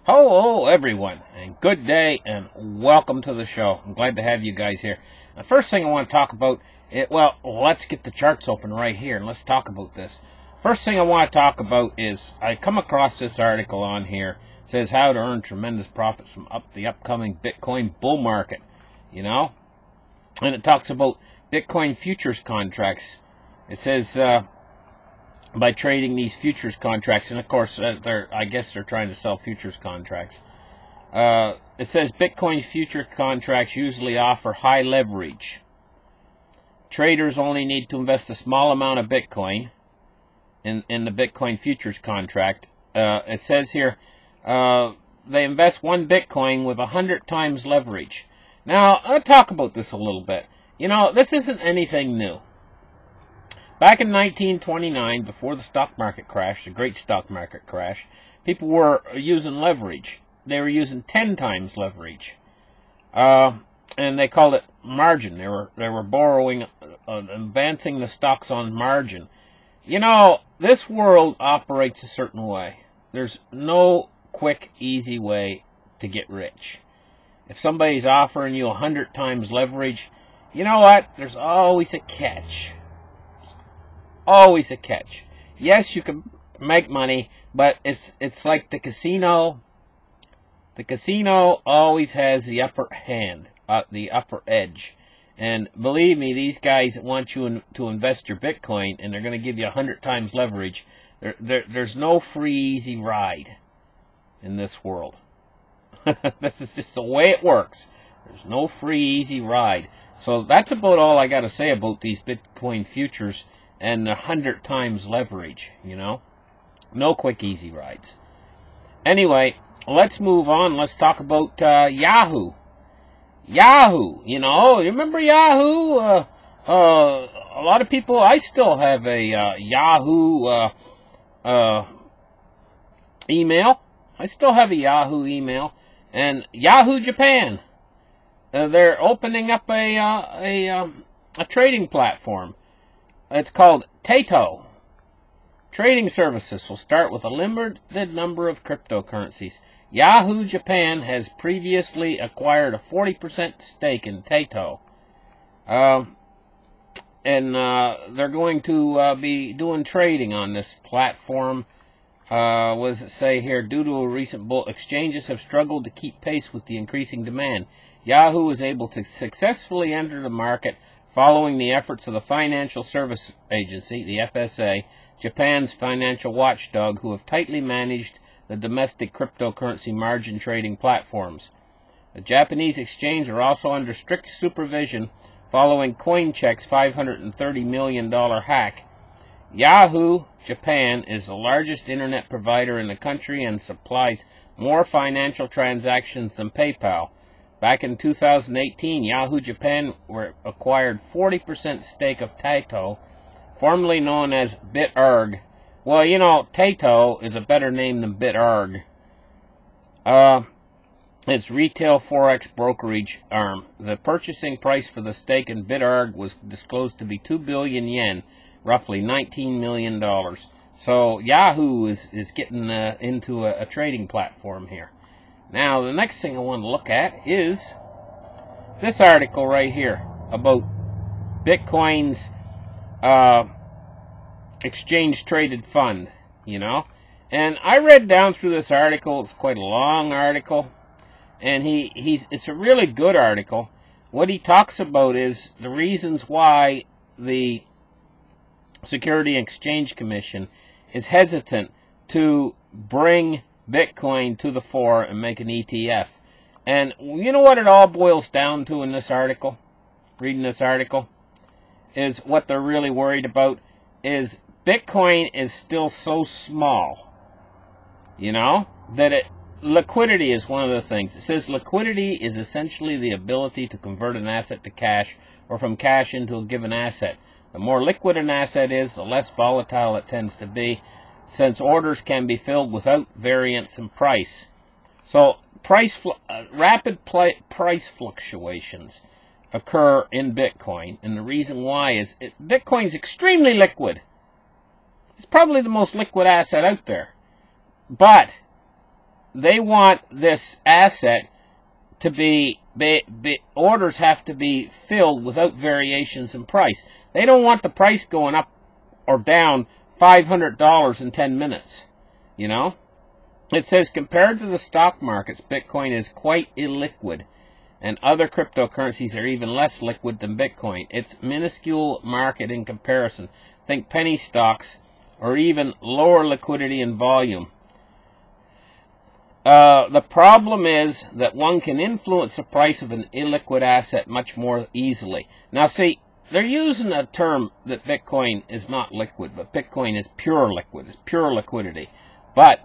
Hello, everyone, and good day, and welcome to the show. I'm glad to have you guys here. The first thing I want to talk about, let's get the charts open right here, and let's talk about this. First thing I want to talk about is I come across this article on here. It says how to earn tremendous profits from the upcoming Bitcoin bull market, and it talks about Bitcoin futures contracts. It says by trading these futures contracts, and of course I guess they're trying to sell futures contracts. It says Bitcoin future contracts usually offer high leverage. Traders only need to invest a small amount of Bitcoin in the Bitcoin futures contract. It says here they invest 1 Bitcoin with 100 times leverage. Now, I'll talk about this a little bit. This isn't anything new. Back in 1929, before the stock market crash, the great stock market crash, people were using leverage. They were using 10 times leverage, and they called it margin. They were borrowing, advancing the stocks on margin. This world operates a certain way. There's no quick, easy way to get rich. If somebody's offering you 100 times leverage, you know what? There's always a catch. Always a catch. Yes, you can make money, but it's like the casino. The casino always has the upper hand, the upper edge. And believe me, these guys want you to invest your Bitcoin, and they're going to give you 100 times leverage. There's no free, easy ride in this world. This is just the way it works. There's no free, easy ride. So that's about all I got to say about these Bitcoin futures and 100 times leverage, No quick, easy rides. Anyway, let's move on. Let's talk about Yahoo. Yahoo, you remember Yahoo? A lot of people, I still have a Yahoo email. I still have a Yahoo email. And Yahoo Japan, they're opening up a trading platform. It's called Taito. Trading services will start with a limited number of cryptocurrencies. Yahoo Japan has previously acquired a 40% stake in Taito. And they're going to be doing trading on this platform. What does it say here? Due to a recent bull, exchanges have struggled to keep pace with the increasing demand. Yahoo was able to successfully enter the market following the efforts of the Financial Service Agency, the FSA, Japan's financial watchdog, who have tightly managed the domestic cryptocurrency margin trading platforms. The Japanese exchange are also under strict supervision following Coincheck's $530 million hack. Yahoo Japan is the largest internet provider in the country and supplies more financial transactions than PayPal. Back in 2018, Yahoo Japan acquired 40% stake of Taito, formerly known as BitArg. Well, Taito is a better name than BitArg. Its retail forex brokerage arm. The purchasing price for the stake in BitArg was disclosed to be 2 billion yen, roughly $19 million. So Yahoo is getting into a trading platform here. Now, the next thing I want to look at is this article right here about Bitcoin's exchange-traded fund, And I read down through this article. It's quite a long article, and it's a really good article. What he talks about is the reasons why the Security and Exchange Commission is hesitant to bring Bitcoin to the fore and make an ETF. And you know what it all boils down to in this article? Reading this article is what they're really worried about is Bitcoin is still so small, that liquidity is one of the things. It says liquidity is essentially the ability to convert an asset to cash or from cash into a given asset. The more liquid an asset is, the less volatile it tends to be, since orders can be filled without variance in price. So rapid price fluctuations occur in Bitcoin, and the reason why is Bitcoin's extremely liquid. It's probably the most liquid asset out there. But they want this asset to be orders have to be filled without variations in price. They don't want the price going up or down $500 in 10 minutes. You know? It says, compared to the stock markets, Bitcoin is quite illiquid, and other cryptocurrencies are even less liquid than Bitcoin. It's minuscule market in comparison. Think penny stocks, or even lower liquidity and volume. The problem is that one can influence the price of an illiquid asset much more easily. Now see, they're using a term that Bitcoin is not liquid, but Bitcoin is pure liquid. It's pure liquidity. But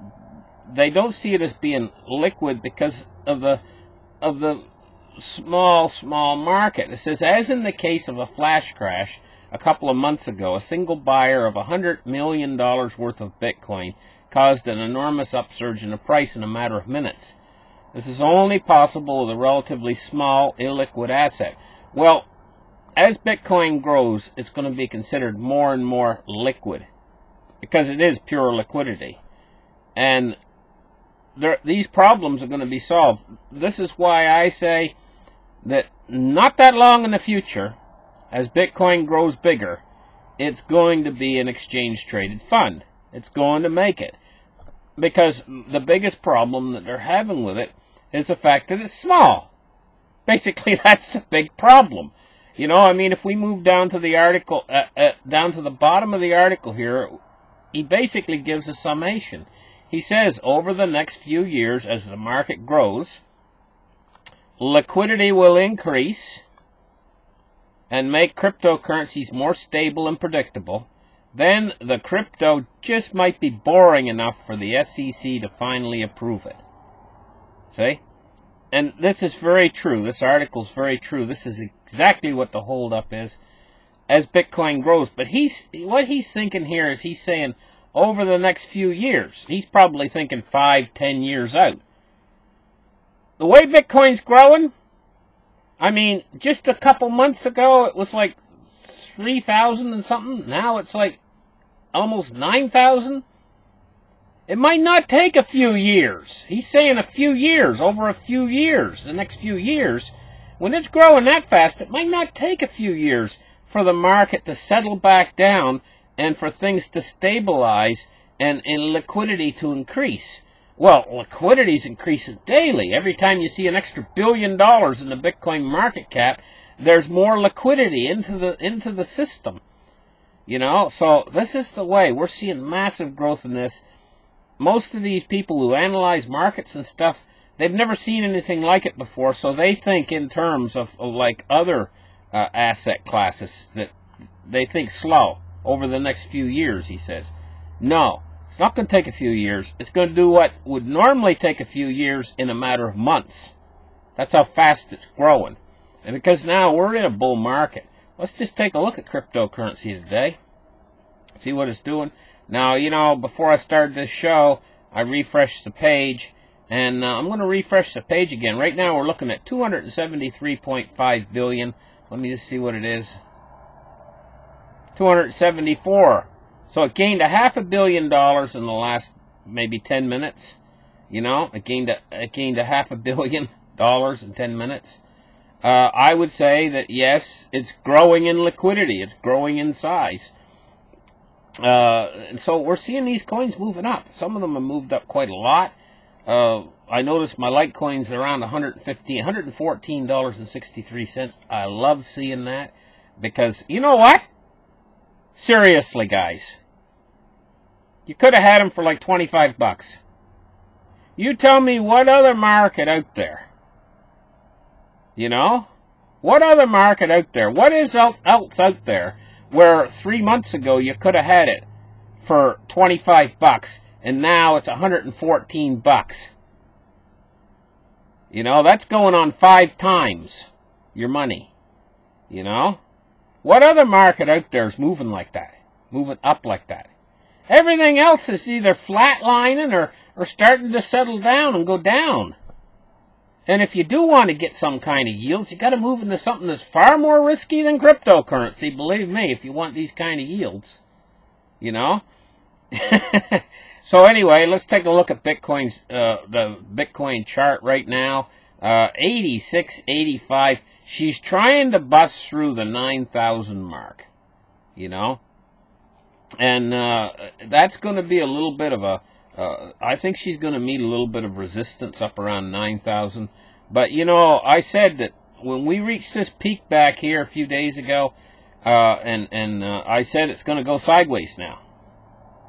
they don't see it as being liquid because of the small market. It says, as in the case of a flash crash a couple of months ago, a single buyer of $100 million worth of Bitcoin caused an enormous upsurge in the price in a matter of minutes. This is only possible with a relatively small, illiquid asset. Well, as Bitcoin grows, it's going to be considered more and more liquid because it is pure liquidity. And these problems are going to be solved. This is why I say that not that long in the future, as Bitcoin grows bigger, it's going to be an exchange-traded fund. It's going to make it. Because the biggest problem that they're having with it is the fact that it's small. Basically, that's the big problem. You know, I mean, if we move down to the article, down to the bottom of the article here, he basically gives a summation. He says, over the next few years, as the market grows, liquidity will increase and make cryptocurrencies more stable and predictable. Then the crypto just might be boring enough for the SEC to finally approve it. See? And this is very true. This article is very true. This is exactly what the holdup is as Bitcoin grows. But what he's thinking here is he's saying over the next few years. He's probably thinking 5-10 years out. The way Bitcoin's growing, I mean, just a couple months ago it was like 3,000 and something. Now it's like almost 9,000. It might not take a few years. He's saying a few years, over a few years, the next few years. When it's growing that fast, it might not take a few years for the market to settle back down and for things to stabilize and liquidity to increase. Well, liquidity is increasing daily. Every time you see an extra $1 billion in the Bitcoin market cap, there's more liquidity into the system. You know, so this is the way. We're seeing massive growth in this. Most of these people who analyze markets and stuff, they've never seen anything like it before, so they think in terms of like other asset classes, that they think slow over the next few years, he says. No, it's not going to take a few years. It's going to do what would normally take a few years in a matter of months. That's how fast it's growing. And because now we're in a bull market, let's just take a look at cryptocurrency today. See what it's doing. Now, you know, before I started this show, I refreshed the page. And I'm going to refresh the page again. Right now we're looking at 273.5 billion. Let me just see what it is. 274. So it gained $500 million in the last maybe 10 minutes. You know, it gained $500 million in 10 minutes. I would say that yes, it's growing in liquidity. It's growing in size. And so we're seeing these coins moving up. Some of them have moved up quite a lot. I noticed my Litecoin's around $114.63. I love seeing that because, you know what? Seriously, guys. You could have had them for like 25 bucks. You tell me what other market out there? You know? What other market out there? What is else out there where 3 months ago you could have had it for 25 bucks and now it's 114 bucks? You know, that's going on 5 times your money. You know? What other market out there is moving like that? Moving up like that? Everything else is either flatlining or starting to settle down and go down. And if you do want to get some kind of yields, you got to move into something that's far more risky than cryptocurrency, believe me, if you want these kind of yields. You know? So anyway, let's take a look at Bitcoin's the Bitcoin chart right now. 86.85. She's trying to bust through the 9,000 mark, you know, and that's going to be a little bit of a. I think she's going to meet a little bit of resistance up around 9,000. But you know, I said that when we reached this peak back here a few days ago, I said it's going to go sideways now.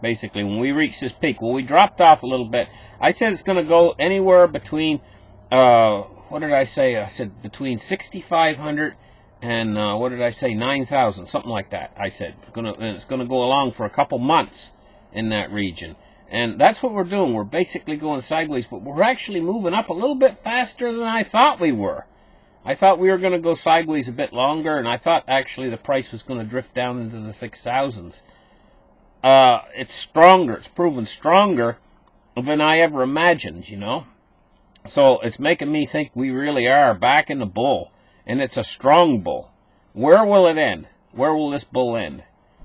Basically, when we reached this peak, well, we dropped off a little bit. I said it's going to go anywhere between, what did I say? I said between 6,500 and, what did I say? 9,000, something like that. I said it's going to go along for a couple months in that region. And that's what we're doing. We're basically going sideways, but we're actually moving up a little bit faster than I thought we were. I thought we were going to go sideways a bit longer, and I thought actually the price was going to drift down into the 6,000s. It's stronger. It's proven stronger than I ever imagined, you know. So it's making me think we really are back in the bull, and it's a strong bull. Where will it end? Where will this bull end?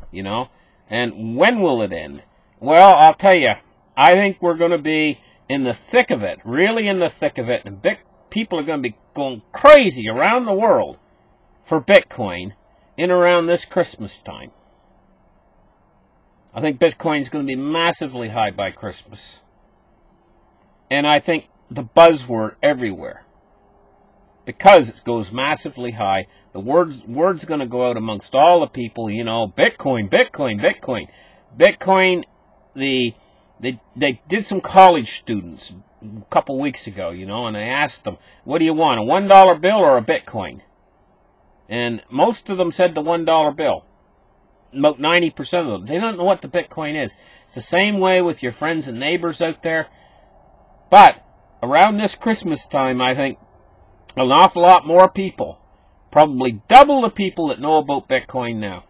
You know, and when will it end? Well, I'll tell you, I think we're going to be in the thick of it, really in the thick of it, and people are going to be going crazy around the world for Bitcoin in around this Christmas time. I think Bitcoin is going to be massively high by Christmas. And I think the buzzword everywhere, because it goes massively high, the word's going to go out amongst all the people, you know, Bitcoin, Bitcoin, Bitcoin. Bitcoin, they did some college students a couple weeks ago, you know, and I asked them, what do you want, a $1 bill or a Bitcoin? And most of them said the $1 bill. About 90% of them. They don't know what the Bitcoin is. It's the same way with your friends and neighbors out there. But around this Christmas time, I think an awful lot more people, probably double the people that know about Bitcoin now.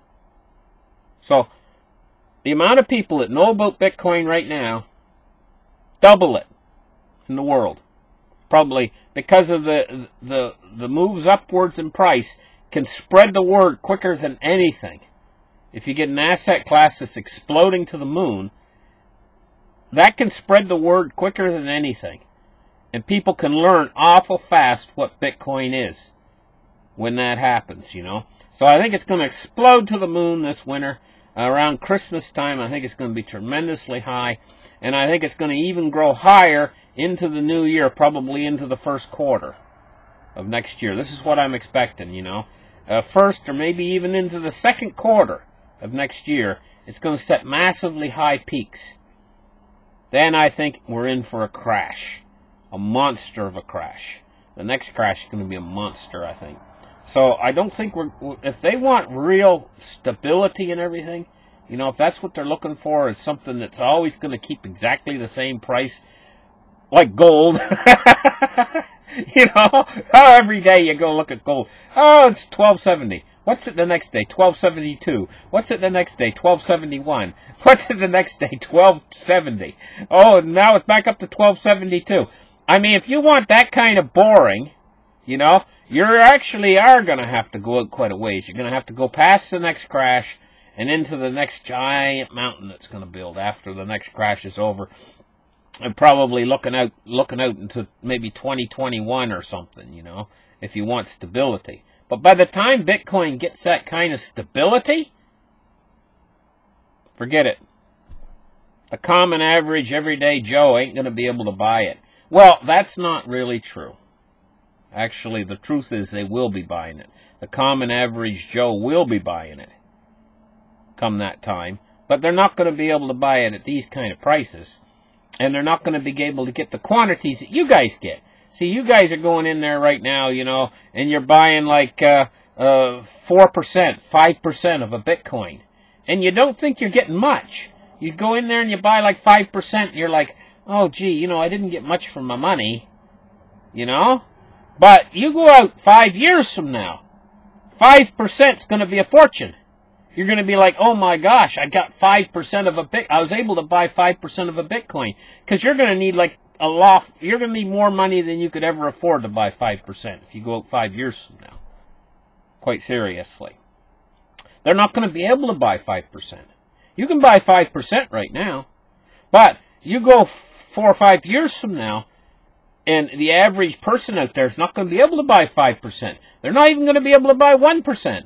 So the amount of people that know about Bitcoin right now, double it in the world. Probably because of the moves upwards in price can spread the word quicker than anything. If you get an asset class that's exploding to the moon, that can spread the word quicker than anything. And people can learn awful fast what Bitcoin is when that happens, you know. So I think it's going to explode to the moon this winter. Around Christmas time, I think it's going to be tremendously high. And I think it's going to even grow higher into the new year, probably into the first quarter of next year. This is what I'm expecting, you know. First or maybe even into the second quarter of next year, it's going to set massively high peaks. Then I think we're in for a crash. A monster of a crash. The next crash is going to be a monster, I think. So I don't think if they want real stability and everything, you know, if that's what they're looking for, is something that's always going to keep exactly the same price, like gold. You know, every day you go look at gold. Oh, it's $12.70. What's it the next day? $12.72. What's it the next day? $12.71. What's it the next day? $12.70. Oh, now it's back up to $12.72. I mean, if you want that kind of boring, you know, you actually are going to have to go out quite a ways. You're going to have to go past the next crash and into the next giant mountain that's going to build after the next crash is over. And probably looking out into maybe 2021 or something, you know, if you want stability. But by the time Bitcoin gets that kind of stability, forget it. The common average everyday Joe ain't going to be able to buy it. Well, that's not really true. Actually, the truth is they will be buying it. The common average Joe will be buying it come that time. But they're not going to be able to buy it at these kind of prices. And they're not going to be able to get the quantities that you guys get. See, you guys are going in there right now, you know, and you're buying like 4%, 5% of a Bitcoin. And you don't think you're getting much. You go in there and you buy like 5%, and you're like, oh, gee, you know, I didn't get much for my money, you know? But you go out 5 years from now, 5% is going to be a fortune. You're going to be like, oh my gosh, I got 5% of a Bitcoin. I was able to buy 5% of a Bitcoin. Because you're going to need like a lot, you're going to need more money than you could ever afford to buy 5% if you go out 5 years from now. Quite seriously. They're not going to be able to buy 5%. You can buy 5% right now. But you go 4 or 5 years from now, and the average person out there is not going to be able to buy 5%. They're not even going to be able to buy 1%.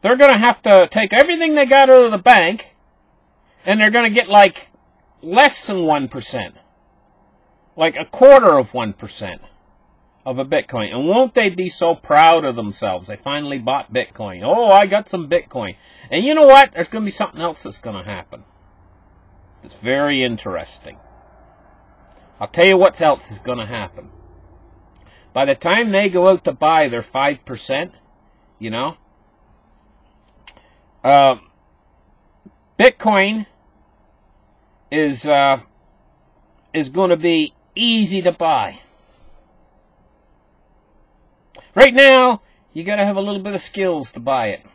They're going to have to take everything they got out of the bank, and they're going to get like less than 1%. Like a quarter of 1% of a Bitcoin. And won't they be so proud of themselves? They finally bought Bitcoin. Oh, I got some Bitcoin. And you know what? There's going to be something else that's going to happen. It's very interesting. I'll tell you what else is going to happen. By the time they go out to buy their 5%, you know, Bitcoin is going to be easy to buy. Right now, you got to have a little bit of skills to buy it.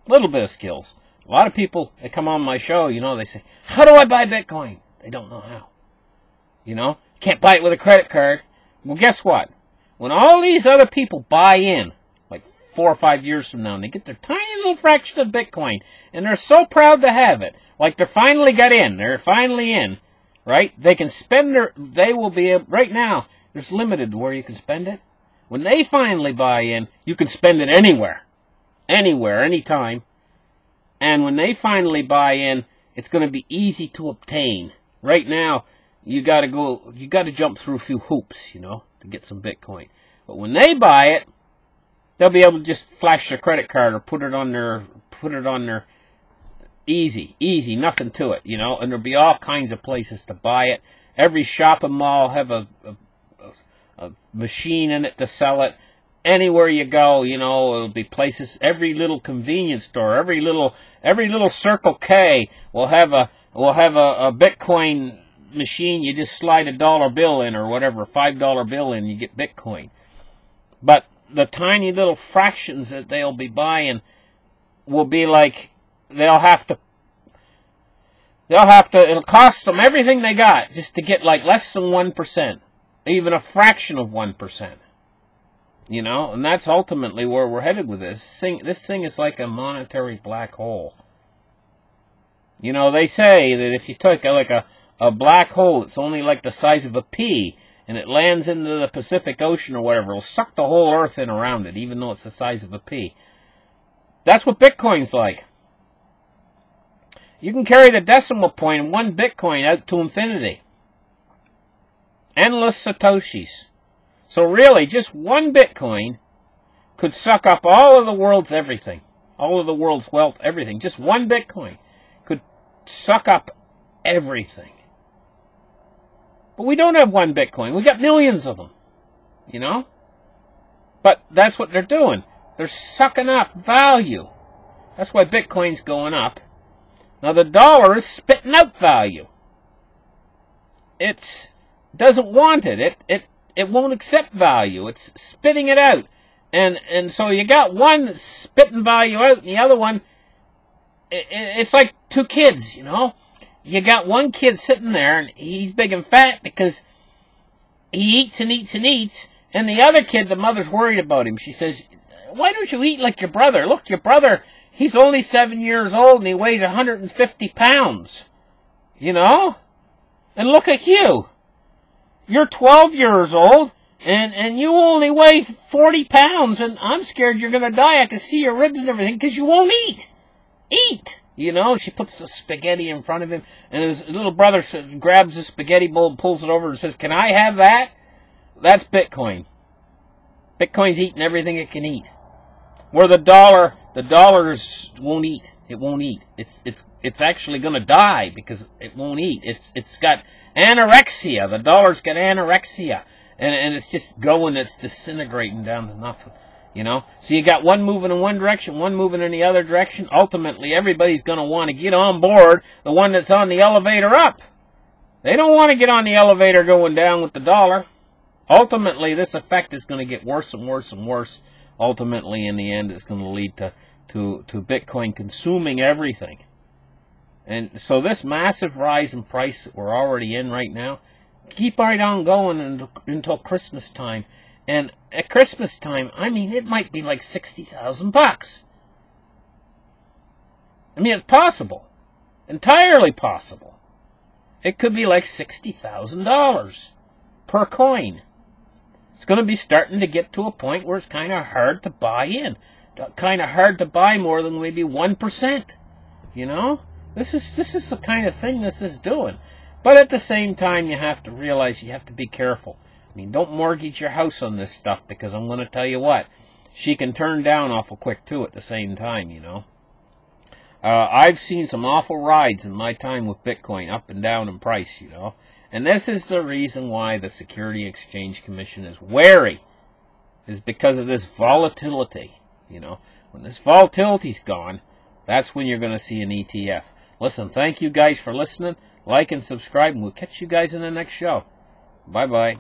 A little bit of skills. A lot of people that come on my show, you know, they say, how do I buy Bitcoin? They don't know how. You know, can't buy it with a credit card. Well, guess what? When all these other people buy in, like 4 or 5 years from now, and they get their tiny little fraction of Bitcoin, and they're so proud to have it, like they finally got in, they're finally in, right? They can spend they will be able, right now, there's limited where you can spend it. When they finally buy in, you can spend it anywhere, anytime. And when they finally buy in, it's going to be easy to obtain. Right now, you got to jump through a few hoops, you know, to get some Bitcoin. But when they buy it, they'll be able to just flash their credit card or put it on their easy, nothing to it, you know. And there'll be all kinds of places to buy it. Every shopping mall have a machine in it to sell it. Anywhere you go, you know, it'll be places. Every little convenience store, every little Circle K will have a Bitcoin machine. You just slide a $1 bill in or whatever, $5 bill in, you get Bitcoin. But the tiny little fractions that they'll be buying will be like it'll cost them everything they got just to get like less than 1%, even a fraction of 1%. You know, and that's ultimately where we're headed with this. This thing is like a monetary black hole. You know, they say that if you took like a black hole that's only like the size of a pea, and it lands into the Pacific Ocean or whatever, it'll suck the whole Earth in around it, even though it's the size of a pea. That's what Bitcoin's like. You can carry the decimal point in 1 Bitcoin out to infinity. Endless Satoshis. So really, just 1 Bitcoin could suck up all of the world's everything. All of the world's wealth, everything. Just 1 Bitcoin could suck up everything. But we don't have 1 Bitcoin. We got millions of them. You know? But that's what they're doing. They're sucking up value. That's why Bitcoin's going up. Now the dollar is spitting out value. It doesn't want it. It won't accept value. It's spitting it out. And so you got one spitting value out, and the other one, it's like 2 kids, you know? You got one kid sitting there, and he's big and fat because he eats and eats and eats, and the other kid, the mother's worried about him. She says, why don't you eat like your brother? Look, your brother, he's only 7 years old, and he weighs 150 pounds, you know? And look at you. You're 12 years old, and you only weigh 40 pounds, and I'm scared you're going to die. I can see your ribs and everything because you won't eat. Eat! You know, she puts the spaghetti in front of him, and his little brother grabs the spaghetti bowl, pulls it over, and says, can I have that? That's Bitcoin. Bitcoin's eating everything it can eat. Where the dollars won't eat. It won't eat. It's actually going to die because it won't eat. It's got anorexia. The dollar's got anorexia. And it's just going, it's disintegrating down to nothing. You know? So you got one moving in one direction, one moving in the other direction. Ultimately, everybody's going to want to get on board the one that's on the elevator up. They don't want to get on the elevator going down with the dollar. Ultimately, this effect is going to get worse and worse and worse. Ultimately, in the end, it's going to lead to Bitcoin consuming everything. And so this massive rise in price that we're already in right now, keep right on going until Christmas time. And at Christmas time, I mean, it might be like $60,000. I mean, it's possible. Entirely possible. It could be like $60,000 per coin. It's going to be starting to get to a point where it's kind of hard to buy in. Kind of hard to buy more than maybe 1%. You know? This is the kind of thing this is doing. But at the same time, you have to realize you have to be careful. I mean, don't mortgage your house on this stuff, because I'm going to tell you what, she can turn down awful quick too at the same time, you know. I've seen some awful rides in my time with Bitcoin, up and down in price, you know. And this is the reason why the Security Exchange Commission is wary, is because of this volatility, you know. When this volatility's gone, that's when you're going to see an ETF. Listen, thank you guys for listening. Like and subscribe, and we'll catch you guys in the next show. Bye-bye.